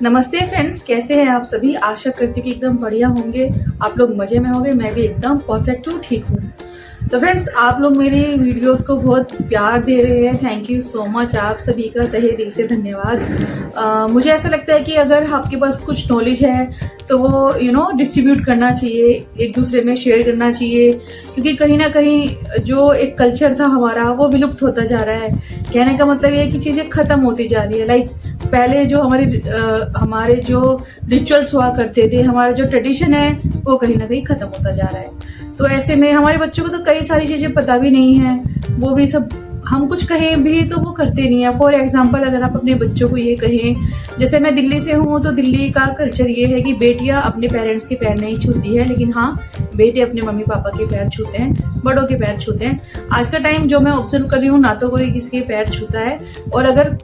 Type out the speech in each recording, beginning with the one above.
नमस्ते फ्रेंड्स, कैसे हैं आप सभी। आशा करती हूँ कि एकदम बढ़िया होंगे। आप लोग मज़े में होंगे। मैं भी एकदम परफेक्ट हूँ, ठीक हूँ। तो फ्रेंड्स, आप लोग मेरी वीडियोस को बहुत प्यार दे रहे हैं। Thank you so much. आप सभी का तहे दिल से धन्यवाद। मुझे ऐसा लगता है कि अगर आपके पास कुछ नॉलेज है तो वो डिस्ट्रीब्यूट करना चाहिए, एक दूसरे में शेयर करना चाहिए, क्योंकि कहीं ना कहीं जो एक कल्चर था हमारा वो विलुप्त होता जा रहा है। कहने का मतलब ये है कि चीज़ें ख़त्म होती जा रही है। लाइक पहले जो हमारे जो रिचुअल्स हुआ करते थे, हमारा जो ट्रेडिशन है वो कहीं ना कहीं ख़त्म होता जा रहा है। तो ऐसे में हमारे बच्चों को तो कई सारी चीज़ें पता भी नहीं है। वो भी सब हम कुछ कहें भी तो वो करते नहीं है। फॉर एग्जाम्पल, अगर आप अपने बच्चों को ये कहें, जैसे मैं दिल्ली से हूँ तो दिल्ली का कल्चर ये है कि बेटियाँ अपने पेरेंट्स के पैर नहीं छूती है, लेकिन हाँ, बेटे अपने मम्मी पापा के पैर छूते हैं, बड़ों के पैर छूते हैं। आज का टाइम जो मैं ऑब्जर्व कर रही हूँ, ना तो कोई किसी के पैर छूता है, और अगर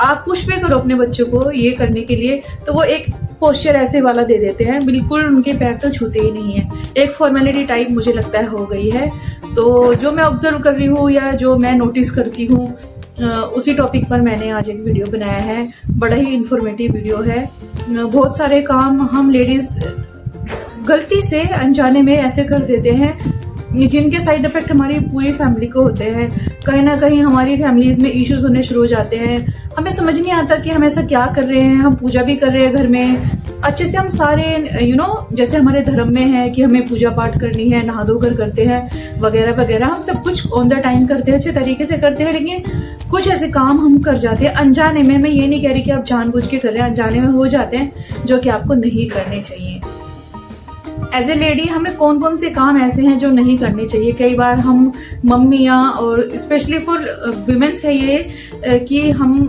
आप पुश भी करो अपने बच्चों को ये करने के लिए तो वो एक पोस्चर ऐसे वाला दे देते हैं, बिल्कुल उनके पैर तो छूते ही नहीं है। एक फॉर्मेलिटी टाइप मुझे लगता है हो गई है। तो जो मैं ऑब्जर्व कर रही हूँ या जो मैं नोटिस करती हूँ, उसी टॉपिक पर मैंने आज एक वीडियो बनाया है। बड़ा ही इंफॉर्मेटिव वीडियो है। बहुत सारे काम हम लेडीज गलती से अनजाने में ऐसे कर देते हैं जिनके साइड इफेक्ट हमारी पूरी फैमिली को होते हैं। कहीं ना कहीं हमारी फैमिलीज में इश्यूज होने शुरू हो जाते हैं। हमें समझ नहीं आता कि हम ऐसा क्या कर रहे हैं। हम पूजा भी कर रहे हैं घर में अच्छे से, हम सारे जैसे हमारे धर्म में है कि हमें पूजा पाठ करनी है, नहा धोकर करते हैं वगैरह वगैरह। हम सब कुछ ऑन द टाइम करते हैं, अच्छे तरीके से करते हैं, लेकिन कुछ ऐसे काम हम कर जाते हैं अनजाने में। मैं ये नहीं कह रही कि आप जानबूझ के कर रहे हैं, अनजाने में हो जाते हैं जो कि आपको नहीं करने चाहिए। एज ए लेडी हमें कौन कौन से काम ऐसे हैं जो नहीं करने चाहिए। कई बार हम मम्मियाँ, और स्पेशली फॉर वुमेन्स है ये कि हम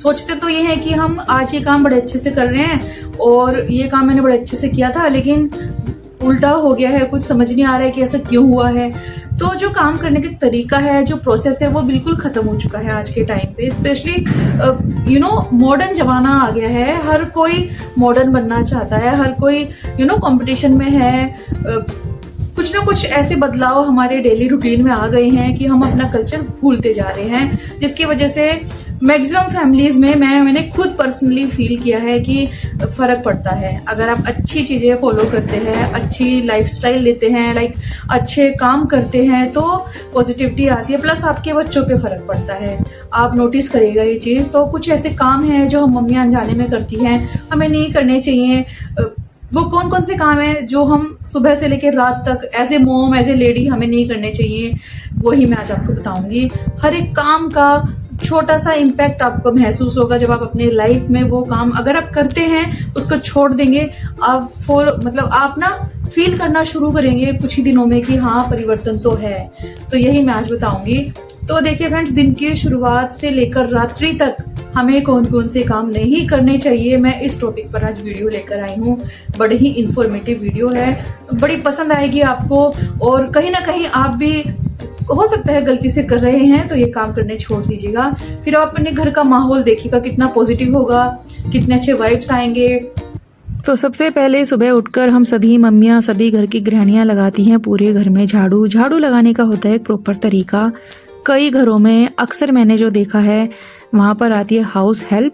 सोचते तो ये है कि हम आज ये काम बड़े अच्छे से कर रहे हैं और ये काम मैंने बड़े अच्छे से किया था, लेकिन उल्टा हो गया है, कुछ समझ नहीं आ रहा है कि ऐसा क्यों हुआ है। तो जो काम करने का तरीका है, जो प्रोसेस है, वो बिल्कुल खत्म हो चुका है आज के टाइम पे। स्पेशली मॉडर्न जमाना आ गया है। हर कोई मॉडर्न बनना चाहता है, हर कोई कंपटीशन में है। कुछ ना कुछ ऐसे बदलाव हमारे डेली रूटीन में आ गए हैं कि हम अपना कल्चर भूलते जा रहे हैं, जिसकी वजह से मैक्सिमम फैमिलीज में मैंने खुद पर्सनली फील किया है कि फर्क पड़ता है। अगर आप अच्छी चीजें फॉलो करते हैं, अच्छी लाइफस्टाइल लेते हैं, लाइक अच्छे काम करते हैं, तो पॉजिटिविटी आती है, प्लस आपके बच्चों पे फर्क पड़ता है। आप नोटिस करेगा ये चीज। तो कुछ ऐसे काम हैं जो हम मम्मियाँ अनजाने में करती हैं, हमें नहीं करने चाहिए। वो कौन कौन से काम है जो हम सुबह से लेकर रात तक as a mom, as a lady हमें नहीं करने चाहिए, वही मैं आज आपको बताऊंगी। हर एक काम का छोटा सा इम्पैक्ट आपको महसूस होगा जब आप अपने लाइफ में वो काम अगर आप करते हैं, उसको छोड़ देंगे, आप ना फील करना शुरू करेंगे कुछ ही दिनों में कि हाँ, परिवर्तन तो है। तो यही मैं आज बताऊंगी। तो देखिए फ्रेंड्स, दिन की शुरुआत से लेकर रात्रि तक हमें कौन कौन से काम नहीं करने चाहिए, मैं इस टॉपिक पर आज वीडियो लेकर आई हूँ। बड़ी ही इंफॉर्मेटिव वीडियो है, बड़ी पसंद आएगी आपको। और कहीं ना कहीं आप भी हो सकता है गलती से कर रहे हैं, तो ये काम करने छोड़ दीजिएगा। फिर आप अपने घर का माहौल देखिएगा कितना पॉजिटिव होगा, कितने अच्छे वाइब्स आएंगे। तो सबसे पहले सुबह उठकर हम सभी मम्मियाँ, सभी घर की गृहिणियाँ लगाती हैं पूरे घर में झाड़ू। झाड़ू लगाने का होता है एक प्रॉपर तरीका। कई घरों में अक्सर मैंने जो देखा है, वहाँ पर आती है हाउस हेल्प,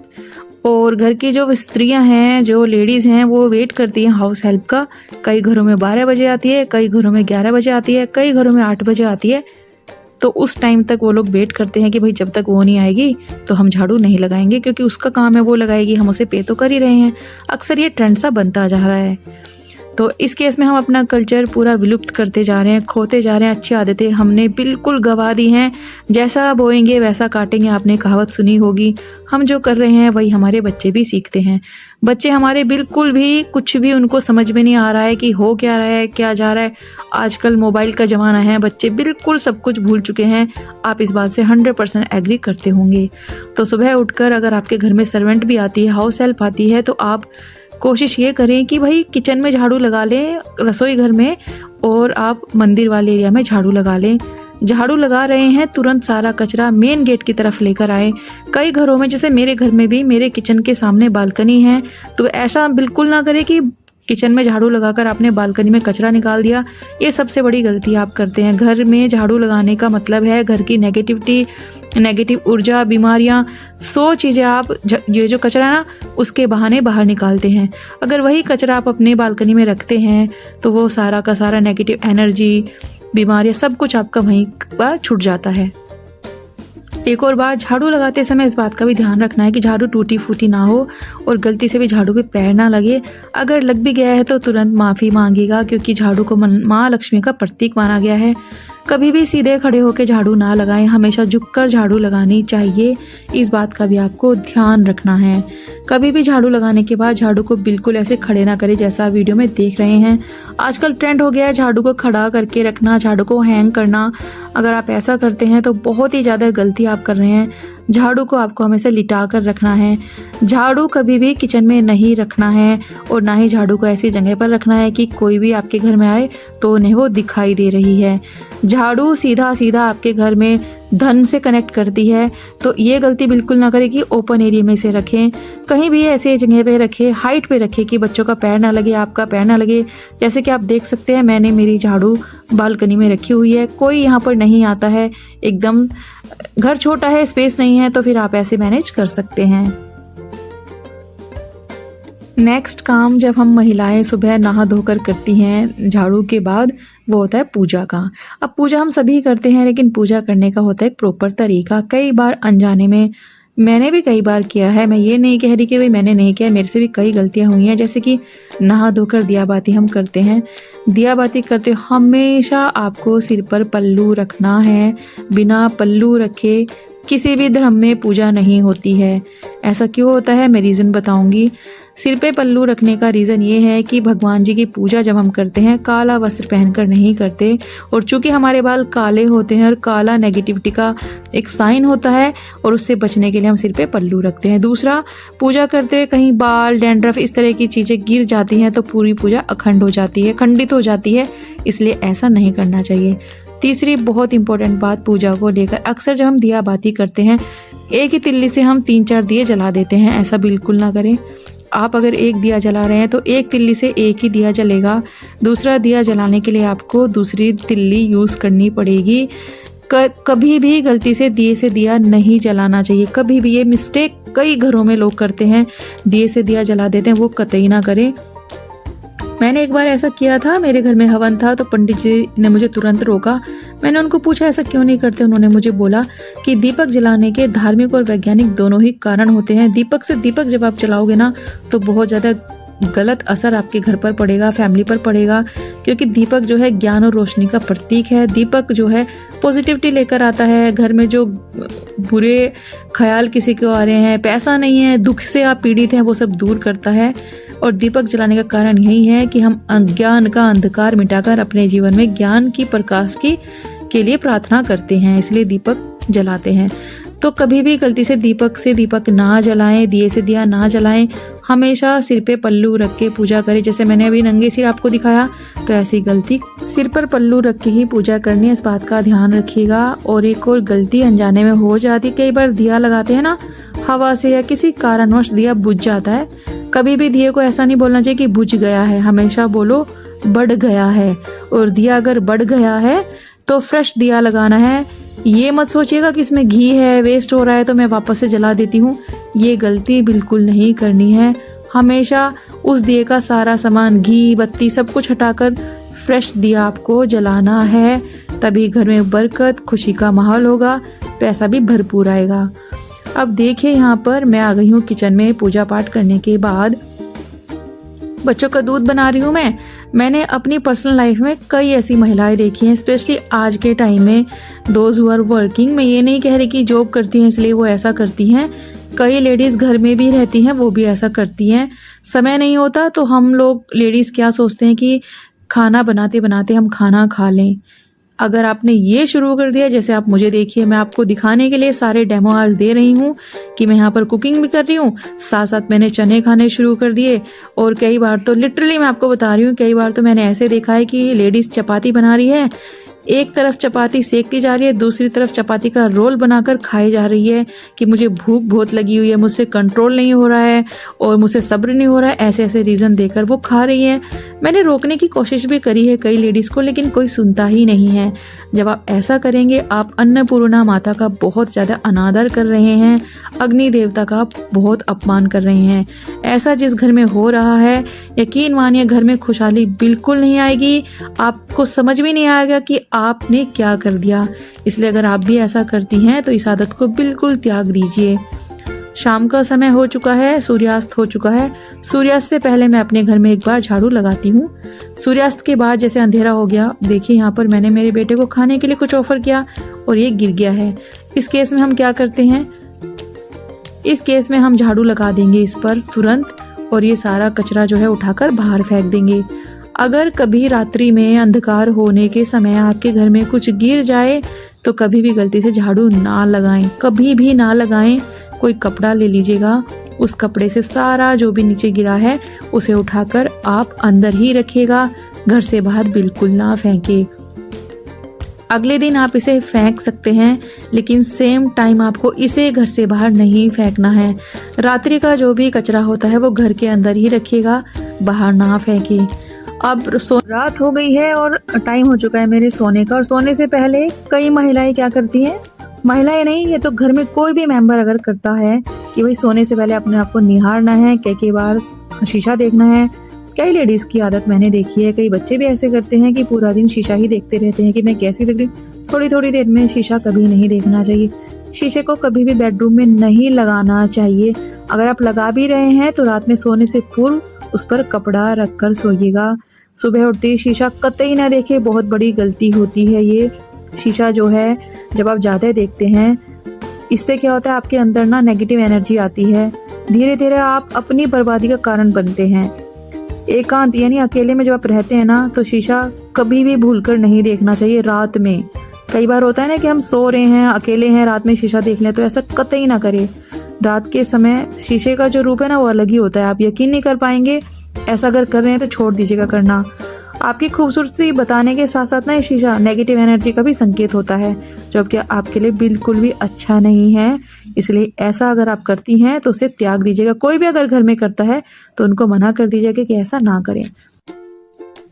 और घर की जो स्त्रियां हैं, जो लेडीज़ हैं, वो वेट करती हैं हाउस हेल्प का। कई घरों में 12 बजे आती है, कई घरों में 11 बजे आती है, कई घरों में 8 बजे आती है। तो उस टाइम तक वो लोग वेट करते हैं कि भाई जब तक वो नहीं आएगी तो हम झाड़ू नहीं लगाएंगे, क्योंकि उसका काम है, वो लगाएगी, हम उसे पे तो कर ही रहे हैं। अक्सर ये ट्रेंड सा बनता जा रहा है। तो इस केस में हम अपना कल्चर पूरा विलुप्त करते जा रहे हैं, खोते जा रहे हैं। अच्छी आदतें हमने बिल्कुल गवा दी हैं। जैसा बोएंगे वैसा काटेंगे, आपने कहावत सुनी होगी। हम जो कर रहे हैं वही हमारे बच्चे भी सीखते हैं। बच्चे हमारे बिल्कुल भी कुछ भी उनको समझ में नहीं आ रहा है कि हो क्या रहा है, क्या जा रहा है। आजकल मोबाइल का ज़माना है, बच्चे बिल्कुल सब कुछ भूल चुके हैं। आप इस बात से 100% एग्री करते होंगे। तो सुबह उठकर अगर आपके घर में सर्वेंट भी आती है, हाउस हेल्प आती है, तो आप कोशिश ये करें कि भाई किचन में झाड़ू लगा लें, रसोई घर में, और आप मंदिर वाले एरिया में झाड़ू लगा लें। झाड़ू लगा रहे हैं, तुरंत सारा कचरा मेन गेट की तरफ लेकर आए। कई घरों में, जैसे मेरे घर में भी, मेरे किचन के सामने बालकनी है, तो ऐसा बिल्कुल ना करें कि किचन में झाड़ू लगाकर आपने बालकनी में कचरा निकाल दिया, ये सबसे बड़ी गलती आप करते हैं। घर में झाड़ू लगाने का मतलब है घर की नेगेटिविटी, नेगेटिव ऊर्जा, बीमारियां, 100 चीज़ें आप ये जो कचरा है ना उसके बहाने बाहर निकालते हैं। अगर वही कचरा आप अपने बालकनी में रखते हैं तो वो सारा का सारा नेगेटिव एनर्जी, बीमारियां, सब कुछ आपका वहीं पर छूट जाता है। एक और बात, झाड़ू लगाते समय इस बात का भी ध्यान रखना है कि झाड़ू टूटी फूटी ना हो और गलती से भी झाड़ू पे पैर ना लगे। अगर लग भी गया है तो तुरंत माफ़ी मांगेगा, क्योंकि झाड़ू को माँ लक्ष्मी का प्रतीक माना गया है। कभी भी सीधे खड़े होकर झाड़ू ना लगाएं, हमेशा झुककर झाड़ू लगानी चाहिए। इस बात का भी आपको ध्यान रखना है। कभी भी झाड़ू लगाने के बाद झाड़ू को बिल्कुल ऐसे खड़े ना करें जैसा वीडियो में देख रहे हैं। आजकल ट्रेंड हो गया है झाड़ू को खड़ा करके रखना, झाड़ू को हैंग करना। अगर आप ऐसा करते हैं तो बहुत ही ज़्यादा गलती आप कर रहे हैं। झाड़ू को आपको हमेशा लिटा कर रखना है। झाड़ू कभी भी किचन में नहीं रखना है और ना ही झाड़ू को ऐसी जगह पर रखना है कि कोई भी आपके घर में आए तो उन्हें वो दिखाई दे रही है। झाड़ू सीधा सीधा आपके घर में धन से कनेक्ट करती है, तो ये गलती बिल्कुल ना करें कि ओपन एरिया में से रखें। कहीं भी ऐसे जगह पे रखें, हाइट पे रखें कि बच्चों का पैर ना लगे, आपका पैर ना लगे। जैसे कि आप देख सकते हैं मैंने मेरी झाड़ू बालकनी में रखी हुई है, कोई यहाँ पर नहीं आता है। एकदम घर छोटा है, स्पेस नहीं है, तो फिर आप ऐसे मैनेज कर सकते हैं। नेक्स्ट काम जब हम महिलाएं सुबह नहा धोकर करती हैं झाड़ू के बाद, वो होता है पूजा का। अब पूजा हम सभी करते हैं, लेकिन पूजा करने का होता है एक प्रॉपर तरीका। कई बार अनजाने में, मैंने भी कई बार किया है, मैं ये नहीं कह रही कि भाई मैंने नहीं किया, मेरे से भी कई गलतियां हुई हैं। जैसे कि नहा धोकर दिया बाती हम करते हैं, दिया बाती करते हमेशा आपको सिर पर पल्लू रखना है। बिना पल्लू रखे किसी भी धर्म में पूजा नहीं होती है। ऐसा क्यों होता है मैं रीज़न बताऊंगी। सिर पे पल्लू रखने का रीज़न ये है कि भगवान जी की पूजा जब हम करते हैं काला वस्त्र पहनकर नहीं करते, और चूंकि हमारे बाल काले होते हैं और काला नेगेटिविटी का एक साइन होता है, और उससे बचने के लिए हम सिर पे पल्लू रखते हैं। दूसरा, पूजा करते हुए कहीं बाल, डैंड्रफ, इस तरह की चीज़ें गिर जाती हैं तो पूरी पूजा अखंड हो जाती है, खंडित हो जाती है, इसलिए ऐसा नहीं करना चाहिए। तीसरी बहुत इंपॉर्टेंट बात पूजा को लेकर, अक्सर जब हम दिया बाती करते हैं एक ही तिल्ली से हम 3-4 दिए जला देते हैं, ऐसा बिल्कुल ना करें। आप अगर एक दिया जला रहे हैं तो एक तिल्ली से एक ही दिया जलेगा। दूसरा दिया जलाने के लिए आपको दूसरी तिल्ली यूज़ करनी पड़ेगी। कभी भी गलती से दिया नहीं जलाना चाहिए, कभी भी। ये मिस्टेक कई घरों में लोग करते हैं, दिए से दिया जला देते हैं, वो कतई ना करें। मैंने एक बार ऐसा किया था, मेरे घर में हवन था तो पंडित जी ने मुझे तुरंत रोका। मैंने उनको पूछा ऐसा क्यों नहीं करते, उन्होंने मुझे बोला कि दीपक जलाने के धार्मिक और वैज्ञानिक दोनों ही कारण होते हैं। दीपक से दीपक जब आप जलाओगे ना तो बहुत ज़्यादा गलत असर आपके घर पर पड़ेगा, फैमिली पर पड़ेगा, क्योंकि दीपक जो है ज्ञान और रोशनी का प्रतीक है। दीपक जो है पॉजिटिविटी लेकर आता है। घर में जो बुरे ख्याल किसी को आ रहे हैं, पैसा नहीं है, दुख से आप पीड़ित हैं, वो सब दूर करता है। और दीपक जलाने का कारण यही है कि हम अज्ञान का अंधकार मिटाकर अपने जीवन में ज्ञान की प्रकाश की के लिए प्रार्थना करते हैं, इसलिए दीपक जलाते हैं। तो कभी भी गलती से दीपक ना जलाएं, दिए से दिया ना जलाएं। हमेशा सिर पे पल्लू रख के पूजा करें। जैसे मैंने अभी नंगे सिर आपको दिखाया, तो ऐसी गलती सिर पर पल्लू रख के ही पूजा करनी है, इस बात का ध्यान रखिएगा। और एक और गलती अनजाने में हो जाती, कई बार दिया लगाते हैं ना, हवा से या किसी कारणवश दिया बुझ जाता है। कभी भी दिए को ऐसा नहीं बोलना चाहिए कि बुझ गया है, हमेशा बोलो बढ़ गया है। और दिया अगर बढ़ गया है तो फ्रेश दिया लगाना है। ये मत सोचिएगा कि इसमें घी है, वेस्ट हो रहा है तो मैं वापस से जला देती हूँ, ये गलती बिल्कुल नहीं करनी है। हमेशा उस दिए का सारा सामान, घी, बत्ती, सब कुछ हटाकर फ्रेश दिया आपको जलाना है, तभी घर में बरकत, खुशी का माहौल होगा, पैसा भी भरपूर आएगा। अब देखिए यहाँ पर मैं आ गई हूँ किचन में पूजा पाठ करने के बाद। बच्चों का दूध बना रही हूँ मैंने अपनी पर्सनल लाइफ में कई ऐसी महिलाएं देखी हैं, स्पेशली आज के टाइम में, दोज हु आर वर्किंग। मैं ये नहीं कह रही कि जॉब करती हैं इसलिए वो ऐसा करती हैं, कई लेडीज़ घर में भी रहती हैं, वो भी ऐसा करती हैं। समय नहीं होता तो हम लोग लेडीज़ क्या सोचते हैं कि खाना बनाते बनाते हम खाना खा लें। अगर आपने ये शुरू कर दिया, जैसे आप मुझे देखिए, मैं आपको दिखाने के लिए सारे डेमो आज दे रही हूँ कि मैं यहाँ पर कुकिंग भी कर रही हूँ, साथ साथ मैंने चने खाने शुरू कर दिए। और कई बार तो लिटरली मैं आपको बता रही हूँ, कई बार तो मैंने ऐसे देखा है कि लेडीज़ चपाती बना रही है, एक तरफ चपाती सेकती जा रही है, दूसरी तरफ चपाती का रोल बनाकर खाई जा रही है कि मुझे भूख बहुत लगी हुई है, मुझसे कंट्रोल नहीं हो रहा है और मुझसे सब्र नहीं हो रहा है, ऐसे ऐसे रीज़न देकर वो खा रही है। मैंने रोकने की कोशिश भी करी है कई लेडीज़ को, लेकिन कोई सुनता ही नहीं है। जब आप ऐसा करेंगे आप अन्नपूर्णा माता का बहुत ज़्यादा अनादर कर रहे हैं, अग्नि देवता का बहुत अपमान कर रहे हैं। ऐसा जिस घर में हो रहा है, यकीन मानिए घर में खुशहाली बिल्कुल नहीं आएगी, आपको समझ भी नहीं आएगा कि आपने क्या कर दिया। इसलिए अगर आप भी ऐसा करती हैं तो इस आदत को बिल्कुल त्याग दीजिए। शाम का समय हो चुका है, सूर्यास्त हो चुका है। सूर्यास्त से पहले मैं अपने घर में एक बार झाड़ू लगाती हूँ। सूर्यास्त के बाद जैसे अंधेरा हो गया, देखिए यहाँ पर मैंने मेरे बेटे को खाने के लिए कुछ ऑफर किया और ये गिर गया है। इस केस में हम क्या करते हैं, इस केस में हम झाड़ू लगा देंगे इस पर तुरंत और ये सारा कचरा जो है उठाकर बाहर फेंक देंगे। अगर कभी रात्रि में अंधकार होने के समय आपके घर में कुछ गिर जाए तो कभी भी गलती से झाड़ू ना लगाएं, कभी भी ना लगाएं। कोई कपड़ा ले लीजिएगा, उस कपड़े से सारा जो भी नीचे गिरा है उसे उठाकर आप अंदर ही रखिएगा, घर से बाहर बिल्कुल ना फेंके। अगले दिन आप इसे फेंक सकते हैं, लेकिन सेम टाइम आपको इसे घर से बाहर नहीं फेंकना है। रात्रि का जो भी कचरा होता है वो घर के अंदर ही रखिएगा, बाहर ना फेंके। अब रात हो गई है और टाइम हो चुका है मेरे सोने का, और सोने से पहले कई महिलाएं क्या करती हैं, महिलाएं नहीं, ये तो घर में कोई भी मेंबर अगर करता है कि भाई सोने से पहले अपने आप को निहारना है, कई बार शीशा देखना है। कई लेडीज़ की आदत मैंने देखी है, कई बच्चे भी ऐसे करते हैं कि पूरा दिन शीशा ही देखते रहते हैं कि मैं कैसी दिख रही। थोड़ी थोड़ी देर में शीशा कभी नहीं देखना चाहिए। शीशे को कभी भी बेडरूम में नहीं लगाना चाहिए। अगर आप लगा भी रहे हैं तो रात में सोने से पूर्व उस पर कपड़ा रखकर सोइएगा। सुबह उठते ही शीशा कतई ना देखे, बहुत बड़ी गलती होती है ये। शीशा जो है जब आप ज़्यादा देखते हैं, इससे क्या होता है, आपके अंदर ना नेगेटिव एनर्जी आती है। धीरे धीरे आप अपनी बर्बादी का कारण बनते हैं। एकांत यानी अकेले में जब आप रहते हैं ना, तो शीशा कभी भी भूलकर नहीं देखना चाहिए रात में। कई बार होता है ना कि हम सो रहे हैं, अकेले हैं, रात में शीशा देख लें, तो ऐसा कतई ना करें। रात के समय शीशे का जो रूप है ना वो अलग ही होता है, आप यकीन नहीं कर पाएंगे। ऐसा अगर कर रहे हैं तो छोड़ दीजिएगा करना। आपकी खूबसूरती बताने के साथ साथ ना ये शीशा नेगेटिव एनर्जी का भी संकेत होता है, जो कि आपके लिए बिल्कुल भी अच्छा नहीं है। इसलिए ऐसा अगर आप करती हैं तो उसे त्याग दीजिएगा। कोई भी अगर घर में करता है तो उनको मना कर दीजिएगा कि ऐसा ना करें।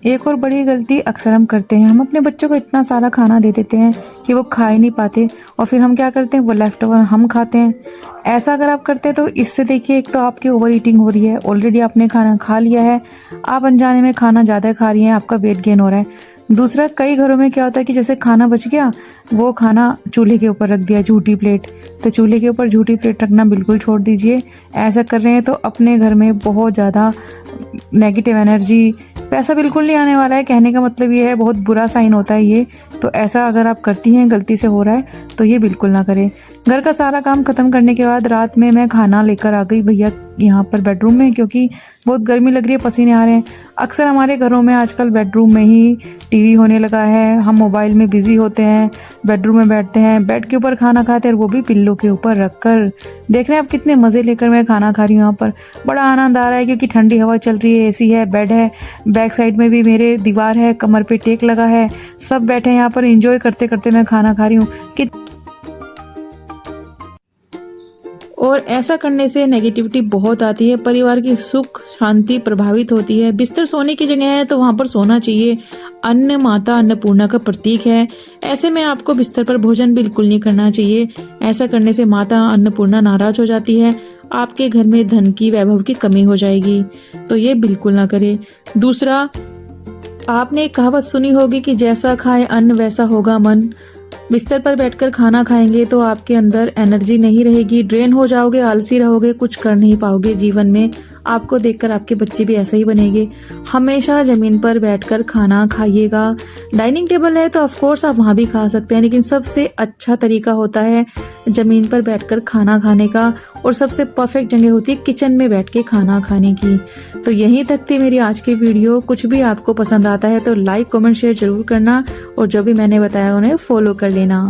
एक और बड़ी गलती अक्सर हम करते हैं, हम अपने बच्चों को इतना सारा खाना दे देते हैं कि वो खा ही नहीं पाते, और फिर हम क्या करते हैं, वो लेफ्ट ओवर हम खाते हैं। ऐसा अगर आप करते हैं तो इससे देखिए, एक तो आपकी ओवर ईटिंग हो रही है, ऑलरेडी आपने खाना खा लिया है, आप अनजाने में खाना ज़्यादा खा रही हैं, आपका वेट गेन हो रहा है। दूसरा, कई घरों में क्या होता है कि जैसे खाना बच गया, वो खाना चूल्हे के ऊपर रख दिया, झूठी प्लेट। तो चूल्हे के ऊपर झूठी प्लेट रखना बिल्कुल छोड़ दीजिए। ऐसा कर रहे हैं तो अपने घर में बहुत ज़्यादा नेगेटिव एनर्जी, पैसा बिल्कुल नहीं आने वाला है। कहने का मतलब ये है, बहुत बुरा साइन होता है ये। तो ऐसा अगर आप करती हैं, गलती से हो रहा है, तो ये बिल्कुल ना करें। घर का सारा काम खत्म करने के बाद रात में मैं खाना लेकर आ गई भैया यहाँ पर बेडरूम में, क्योंकि बहुत गर्मी लग रही है, पसीने आ रहे हैं। अक्सर हमारे घरों में आजकल बेडरूम में ही टीवी होने लगा है, हम मोबाइल में बिजी होते हैं, बेडरूम में बैठते हैं, बेड के ऊपर खाना खाते हैं, और वो भी पिल्लो के ऊपर रखकर। देख रहे हैं आप कितने मज़े लेकर मैं खाना खा रही हूँ यहाँ पर। बड़ा आनंद आ रहा है क्योंकि ठंडी हवा चल रही है, एसी है, बेड है, बैक साइड में भी मेरे दीवार है, कमर पे टेक लगा है, सब बैठे हैं यहाँ पर, एंजॉय करते करते मैं खाना खा रही हूँ। कि और ऐसा करने से नेगेटिविटी बहुत आती है, परिवार की सुख शांति प्रभावित होती है। बिस्तर सोने की जगह है तो वहाँ पर सोना चाहिए। अन्न माता अन्नपूर्णा का प्रतीक है, ऐसे में आपको बिस्तर पर भोजन बिल्कुल नहीं करना चाहिए। ऐसा करने से माता अन्नपूर्णा नाराज हो जाती है, आपके घर में धन की, वैभव की कमी हो जाएगी, तो ये बिल्कुल ना करें। दूसरा, आपने एक कहावत सुनी होगी कि जैसा खाए अन्न वैसा होगा मन। बिस्तर पर बैठकर खाना खाएंगे तो आपके अंदर एनर्जी नहीं रहेगी, ड्रेन हो जाओगे, आलसी रहोगे, कुछ कर नहीं पाओगे जीवन में। आपको देखकर आपके बच्चे भी ऐसा ही बनेंगे। हमेशा ज़मीन पर बैठकर खाना खाइएगा। डाइनिंग टेबल है तो ऑफ कोर्स आप वहाँ भी खा सकते हैं, लेकिन सबसे अच्छा तरीका होता है ज़मीन पर बैठकर खाना खाने का, और सबसे परफेक्ट जगह होती है किचन में बैठ के खाना खाने की। तो यहीं तक थी मेरी आज की वीडियो। कुछ भी आपको पसंद आता है तो लाइक कमेंट शेयर जरूर करना, और जो भी मैंने बताया उन्हें फॉलो कर लेना।